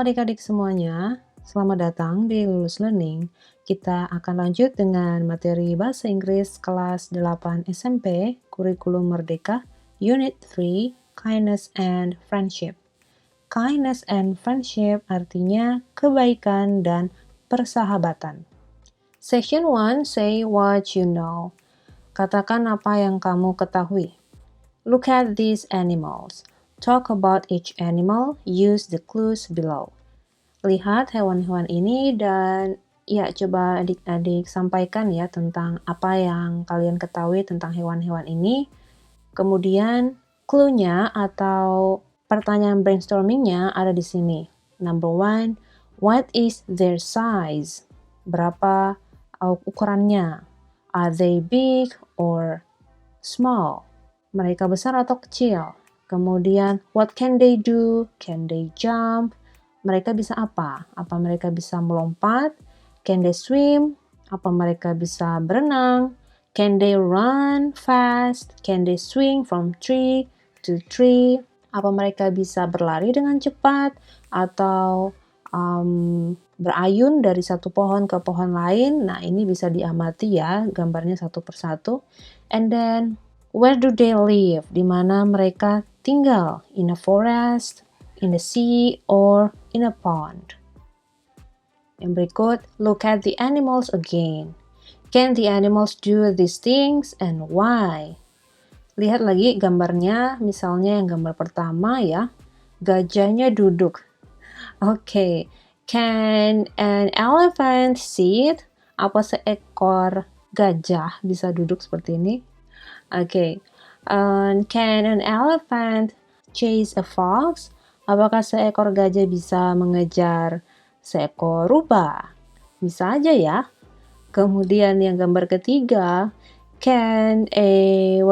adik-adik semuanya, selamat datang di Lulus Learning. Kita akan lanjut dengan materi Bahasa Inggris kelas 8 SMP, Kurikulum Merdeka, Unit 3, Kindness and Friendship. Kindness and Friendship artinya kebaikan dan persahabatan. Section 1, say what you know. Katakan apa yang kamu ketahui. Look at these animals. Talk about each animal, use the clues below. Lihat hewan-hewan ini dan ya coba adik-adik sampaikan ya tentang apa yang kalian ketahui tentang hewan-hewan ini. Kemudian clue-nya atau pertanyaan brainstorming-nya ada di sini. Number 1, what is their size? Berapa ukurannya? Are they big or small? Mereka besar atau kecil? Kemudian, what can they do? Can they jump? Mereka bisa apa? Apa mereka bisa melompat? Can they swim? Apa mereka bisa berenang? Can they run fast? Can they swing from tree to tree? Apa mereka bisa berlari dengan cepat? Atau berayun dari satu pohon ke pohon lain? Nah, ini bisa diamati ya, gambarnya satu persatu. And then, where do they live? Di mana mereka tinggal? In a forest, in the sea, or in a pond. Yang berikut, look at the animals again. Can the animals do these things and why? Lihat lagi gambarnya, misalnya yang gambar pertama ya, gajahnya duduk. Okay, can an elephant sit? Apa seekor gajah bisa duduk seperti ini? Okay, can an elephant chase a fox? Apakah seekor gajah bisa mengejar seekor rubah? Bisa aja ya. Kemudian yang gambar ketiga, can a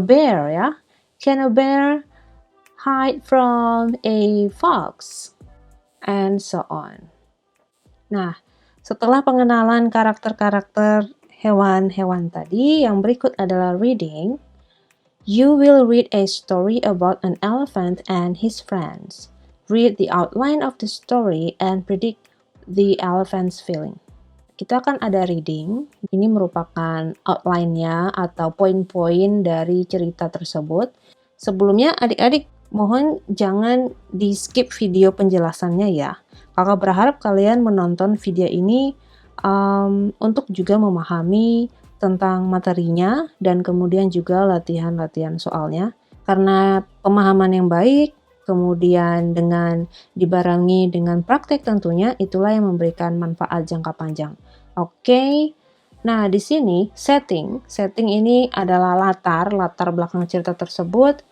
bear ya? Can a bear hide from a fox? And so on. Nah, setelah pengenalan karakter-karakter hewan-hewan tadi, yang berikut adalah reading. You will read a story about an elephant and his friends. Read the outline of the story and predict the elephant's feeling. Kita akan ada reading. Ini merupakan outline-nya atau poin-poin dari cerita tersebut. Sebelumnya adik-adik mohon jangan di-skip video penjelasannya ya. Kakak berharap kalian menonton video ini untuk juga memahami tentang materinya dan kemudian juga latihan-latihan soalnya. Karena pemahaman yang baik, kemudian dengan dibarengi dengan praktek tentunya, itulah yang memberikan manfaat jangka panjang. Oke. Nah, di sini setting ini adalah latar belakang cerita tersebut.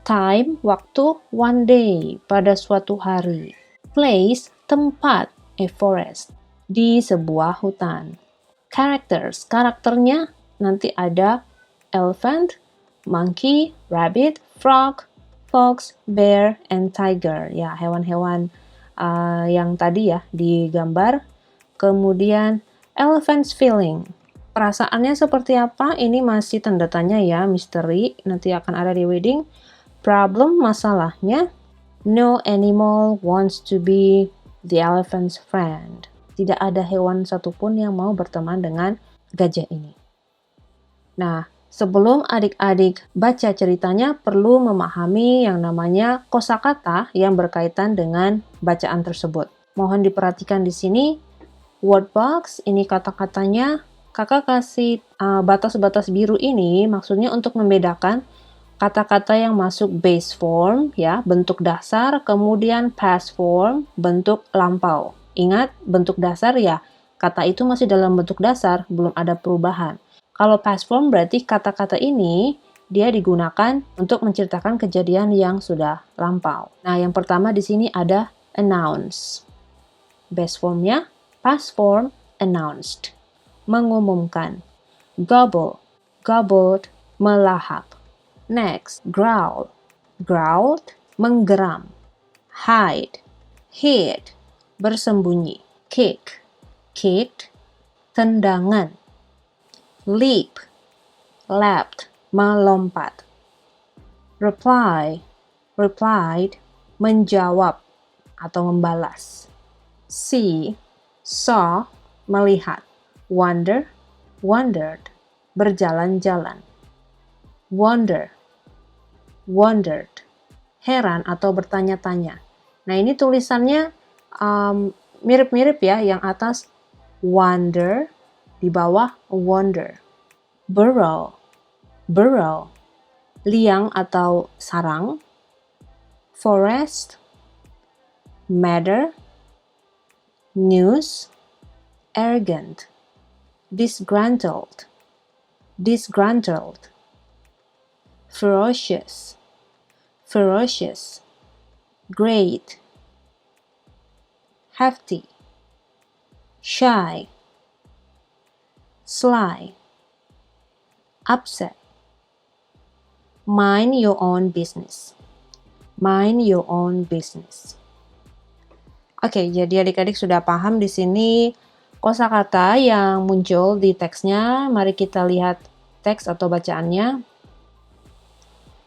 Time, waktu, one day, pada suatu hari. Place, tempat, a forest, di sebuah hutan. Characters, karakternya nanti ada elephant, monkey, rabbit, frog, fox, bear, and tiger. Ya, hewan-hewan yang tadi ya digambar. Kemudian elephant's feeling. Perasaannya seperti apa? Ini masih tanda tanya ya, misteri. Nanti akan ada di reading. Problem, masalahnya. No animal wants to be the elephant's friend. Tidak ada hewan satupun yang mau berteman dengan gajah ini. Nah, sebelum adik-adik baca ceritanya, perlu memahami yang namanya kosakata yang berkaitan dengan bacaan tersebut. Mohon diperhatikan di sini, word box, ini kata-katanya, kakak kasih batas-batas biru ini maksudnya untuk membedakan kata-kata yang masuk base form, ya, bentuk dasar, kemudian past form, bentuk lampau. Ingat, bentuk dasar ya, kata itu masih dalam bentuk dasar, belum ada perubahan. Kalau past form berarti kata-kata ini dia digunakan untuk menceritakan kejadian yang sudah lampau. Nah, yang pertama di sini ada announce. Base formnya, past form, announced. Mengumumkan. Gobble, gobbled, melahap. Next, growl. Growled, menggeram. Hide, hid, bersembunyi. Kick, kicked, tendangan. Leap, leapt, melompat. Reply, replied, menjawab. atau membalas. See, saw, melihat. Wonder, wondered, berjalan-jalan. Wonder, wondered, heran atau bertanya-tanya. Nah, ini tulisannya mirip-mirip ya, yang atas wonder, di bawah wonder. Burrow, burrow, liang atau sarang. Forest, matter, news, arrogant, disgruntled, disgruntled, ferocious, ferocious, great, hefty, shy, sly, upset. Mind your own business. Mind your own business. Oke, jadi adik-adik sudah paham di sini kosakata yang muncul di teksnya. Mari kita lihat teks atau bacaannya.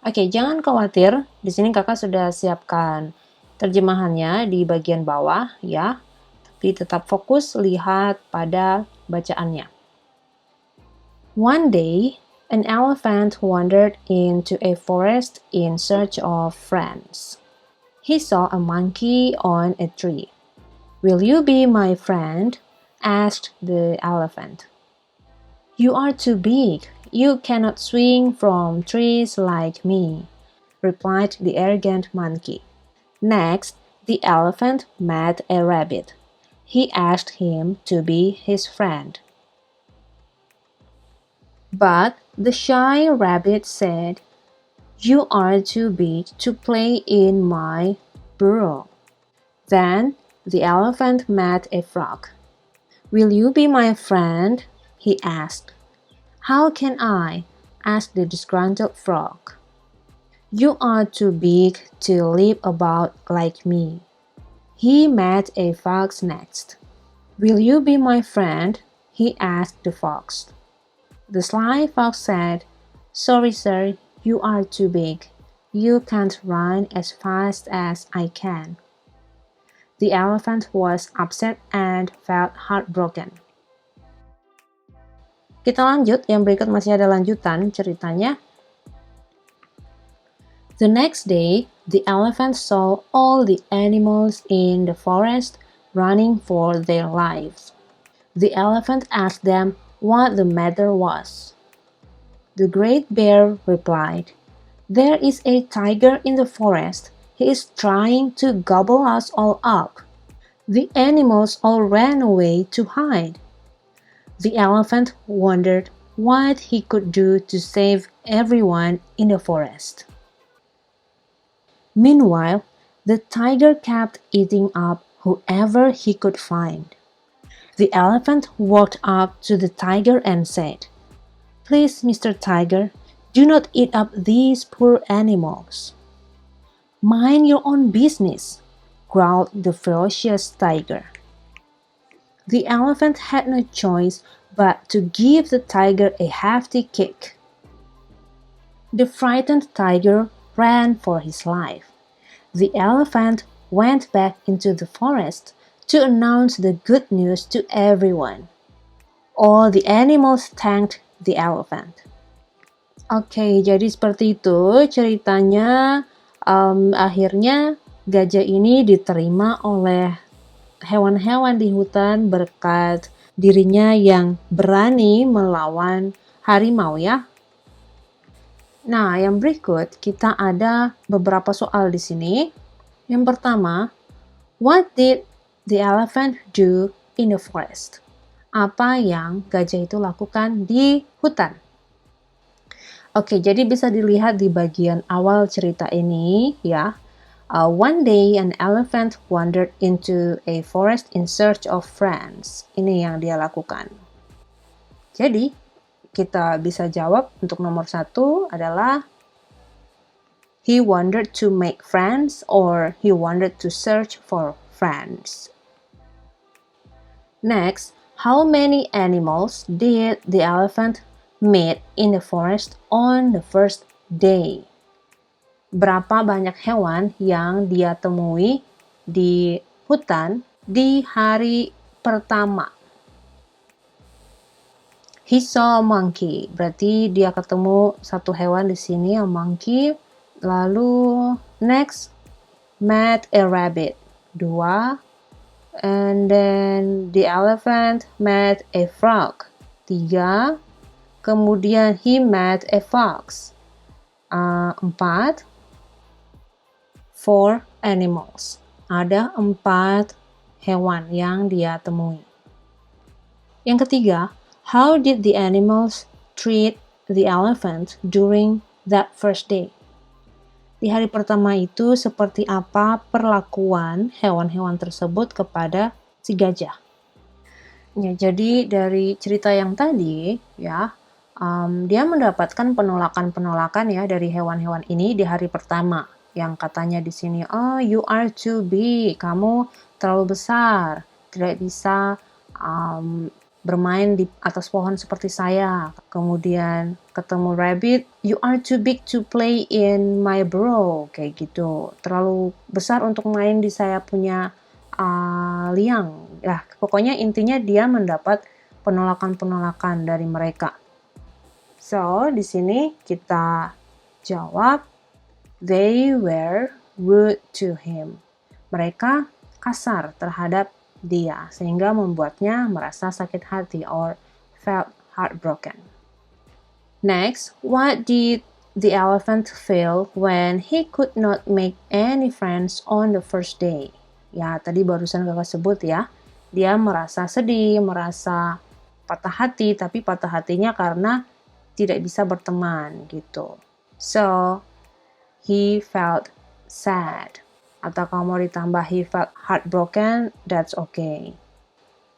Oke, jangan khawatir. Di sini kakak sudah siapkan terjemahannya di bagian bawah ya. Tapi tetap fokus lihat pada bacaannya. One day, an elephant wandered into a forest in search of friends. He saw a monkey on a tree. "Will you be my friend?" asked the elephant. "You are too big. You cannot swing from trees like me," replied the arrogant monkey. Next, the elephant met a rabbit. He asked him to be his friend. But the shy rabbit said, "You are too big to play in my burrow." Then the elephant met a frog. "Will you be my friend?" he asked. "How can I?" asked the disgruntled frog. "You are too big to leap about like me." He met a fox next. "Will you be my friend?" he asked the fox. The sly fox said, "Sorry, sir, you are too big. You can't run as fast as I can." The elephant was upset and felt heartbroken. Kita lanjut, yang berikut masih ada lanjutan ceritanya. The next day, the elephant saw all the animals in the forest running for their lives. The elephant asked them what the matter was. The great bear replied, "There is a tiger in the forest. He is trying to gobble us all up." The animals all ran away to hide. The elephant wondered what he could do to save everyone in the forest. Meanwhile, the tiger kept eating up whoever he could find. The elephant walked up to the tiger and said, "Please, Mr. Tiger, do not eat up these poor animals." "Mind your own business," growled the ferocious tiger. The elephant had no choice but to give the tiger a hefty kick. The frightened tiger ran for his life. The elephant went back into the forest to announce the good news to everyone. All the animals thanked the elephant. Oke, jadi seperti itu ceritanya. Akhirnya gajah ini diterima oleh hewan-hewan di hutan berkat dirinya yang berani melawan harimau ya. Nah, yang berikut kita ada beberapa soal di sini. Yang pertama, what did the elephant do in the forest? Apa yang gajah itu lakukan di hutan? Oke, jadi bisa dilihat di bagian awal cerita ini ya. One day an elephant wandered into a forest in search of friends. Ini yang dia lakukan. Jadi, kita bisa jawab untuk nomor 1 adalah he wandered to make friends or he wandered to search for friends. Next, how many animals did the elephant meet in the forest on the first day? Berapa banyak hewan yang dia temui di hutan di hari pertama. He saw a monkey, berarti dia ketemu satu hewan di sini, a monkey. Lalu next, met a rabbit, 2. And then the elephant met a frog, 3. Kemudian he met a fox, 4. 4 animals. Ada 4 hewan yang dia temui. Yang ketiga, how did the animals treat the elephant during that first day? Di hari pertama itu seperti apa perlakuan hewan-hewan tersebut kepada si gajah? Ya, jadi dari cerita yang tadi, ya, dia mendapatkan penolakan-penolakan ya dari hewan-hewan ini di hari pertama. Yang katanya di sini, oh you are too big, kamu terlalu besar, tidak bisa bermain di atas pohon seperti saya. Kemudian ketemu rabbit, you are too big to play in my burrow, kayak gitu. Terlalu besar untuk main di saya punya liang. Ya, pokoknya intinya dia mendapat penolakan-penolakan dari mereka. So, di sini kita jawab, they were rude to him. Mereka kasar terhadap dia, sehingga membuatnya merasa sakit hati or felt heartbroken. Next, what did the elephant feel when he could not make any friends on the first day? Ya, tadi barusan kakak sebut ya, dia merasa sedih, merasa patah hati, tapi patah hatinya karena tidak bisa berteman gitu. So, he felt sad. Atau kalau mau ditambah he felt heartbroken, that's okay.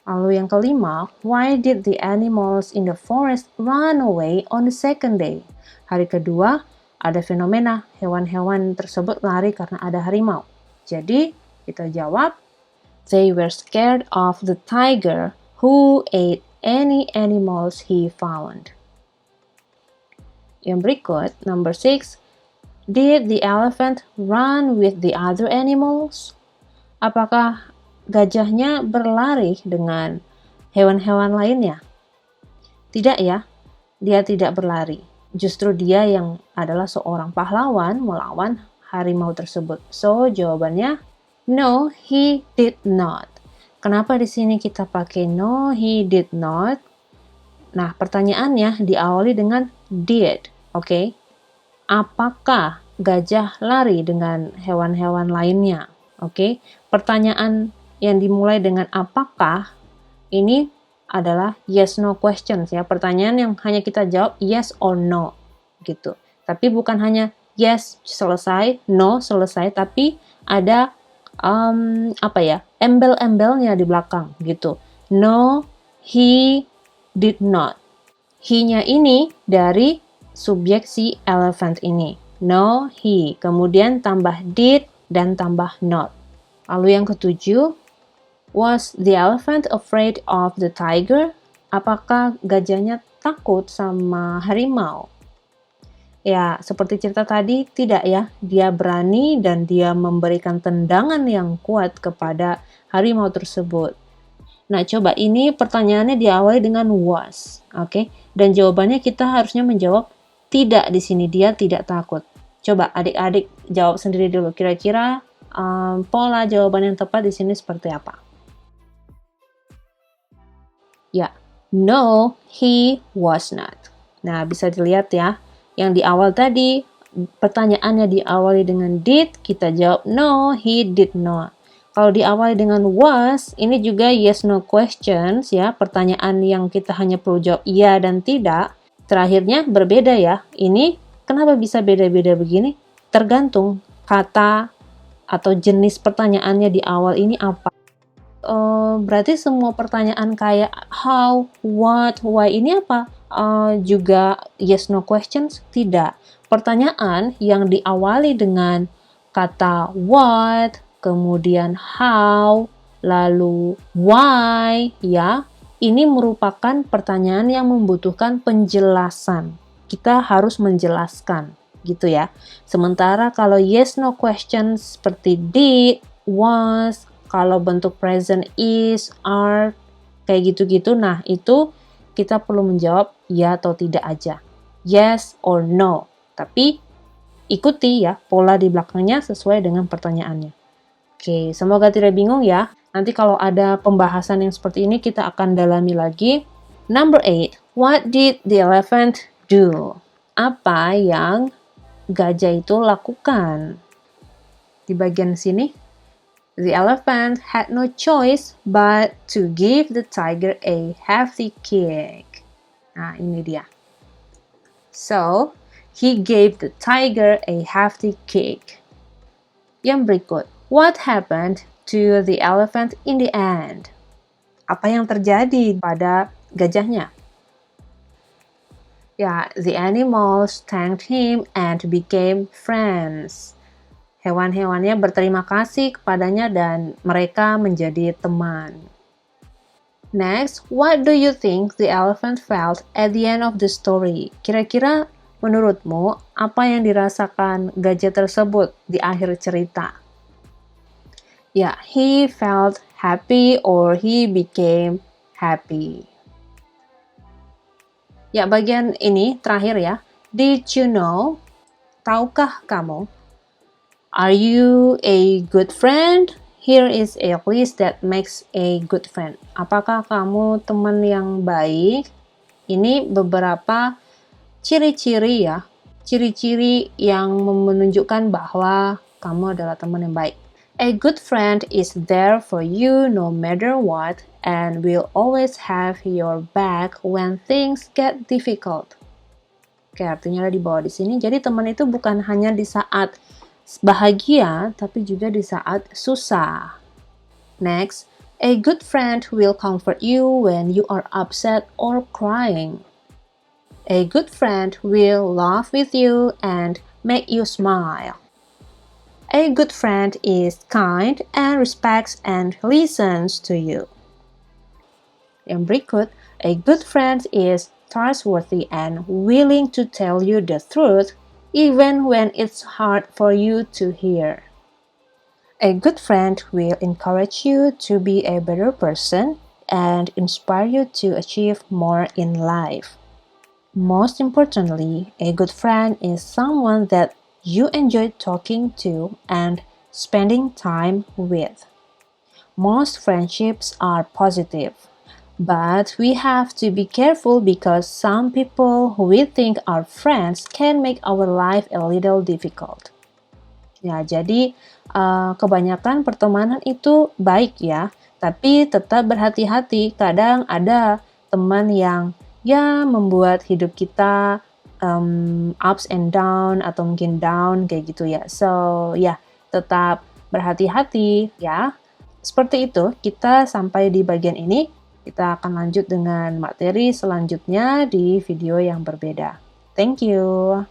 Lalu yang kelima, why did the animals in the forest run away on the second day? Hari kedua, ada fenomena hewan-hewan tersebut lari karena ada harimau. Jadi, kita jawab, they were scared of the tiger who ate any animals he found. Yang berikut, number 6, did the elephant run with the other animals? Apakah gajahnya berlari dengan hewan-hewan lainnya? Tidak ya, dia tidak berlari. Justru dia yang adalah seorang pahlawan melawan harimau tersebut. So, jawabannya, no, he did not. Kenapa di sini kita pakai no, he did not? Nah, pertanyaannya diawali dengan did, oke? Apakah gajah lari dengan hewan-hewan lainnya? Oke, pertanyaan yang dimulai dengan apakah ini adalah yes no questions ya. Pertanyaan yang hanya kita jawab yes or no gitu. Tapi bukan hanya yes selesai, no selesai, tapi ada embel-embelnya di belakang gitu. No, he did not. He-nya ini dari subjek si elephant ini. No, he. Kemudian tambah did dan tambah not. Lalu yang ketujuh, was the elephant afraid of the tiger? Apakah gajahnya takut sama harimau? Ya, seperti cerita tadi, tidak ya. Dia berani dan dia memberikan tendangan yang kuat kepada harimau tersebut. Nah, coba ini pertanyaannya diawali dengan was, oke? Dan jawabannya kita harusnya menjawab tidak di sini, dia tidak takut. Coba adik-adik jawab sendiri dulu. Kira-kira pola jawaban yang tepat di sini seperti apa? Ya, no, he was not. Nah, bisa dilihat ya. Yang di awal tadi, pertanyaannya diawali dengan did, kita jawab no, he did not. Kalau diawali dengan was, ini juga yes no questions ya. Pertanyaan yang kita hanya perlu jawab iya dan tidak. Terakhirnya berbeda ya. Ini kenapa bisa beda-beda begini? Tergantung kata atau jenis pertanyaannya di awal ini apa. Berarti semua pertanyaan kayak how, what, why ini apa? Juga yes no questions? Tidak. Pertanyaan yang diawali dengan kata what, kemudian how, lalu why ya. Ini merupakan pertanyaan yang membutuhkan penjelasan. Kita harus menjelaskan, gitu ya. Sementara kalau yes no question seperti did, was, kalau bentuk present is, are, kayak gitu-gitu. Nah, itu kita perlu menjawab ya atau tidak aja. Yes or no. Tapi ikuti ya pola di belakangnya sesuai dengan pertanyaannya. Oke, semoga tidak bingung ya. Nanti kalau ada pembahasan yang seperti ini kita akan dalami lagi. Number 8. What did the elephant do? Apa yang gajah itu lakukan? Di bagian sini, the elephant had no choice but to give the tiger a hefty kick. Nah, ini dia. So, he gave the tiger a hefty kick. Yang berikut, what happened to the elephant in the end? Apa yang terjadi pada gajahnya? Ya, the animals thanked him and became friends. Hewan-hewannya berterima kasih kepadanya dan mereka menjadi teman. Next, what do you think the elephant felt at the end of the story? Kira-kira menurutmu apa yang dirasakan gajah tersebut di akhir cerita? Ya, he felt happy or he became happy. Ya, bagian ini terakhir ya. Did you know? Tahukah kamu? Are you a good friend? Here is a list that makes a good friend. Apakah kamu teman yang baik? Ini beberapa ciri-ciri ya. Ciri-ciri yang menunjukkan bahwa kamu adalah teman yang baik. A good friend is there for you no matter what and will always have your back when things get difficult. Oke, artinya ada di bawah di sini. Jadi teman itu bukan hanya di saat bahagia, tapi juga di saat susah. Next, a good friend will comfort you when you are upset or crying. A good friend will laugh with you and make you smile. A good friend is kind and respects and listens to you. Yang berikut, a good friend is trustworthy and willing to tell you the truth even when it's hard for you to hear. A good friend will encourage you to be a better person and inspire you to achieve more in life. Most importantly, a good friend is someone that you enjoy talking to and spending time with. Most friendships are positive, but we have to be careful because some people who we think are friends can make our life a little difficult. Ya, jadi kebanyakan pertemanan itu baik ya, tapi tetap berhati-hati. Kadang ada teman yang ya membuat hidup kita ups and down atau mungkin down kayak gitu ya. So ya, tetap berhati-hati ya. Seperti itu, kita sampai di bagian ini. Kita akan lanjut dengan materi selanjutnya di video yang berbeda. Thank you.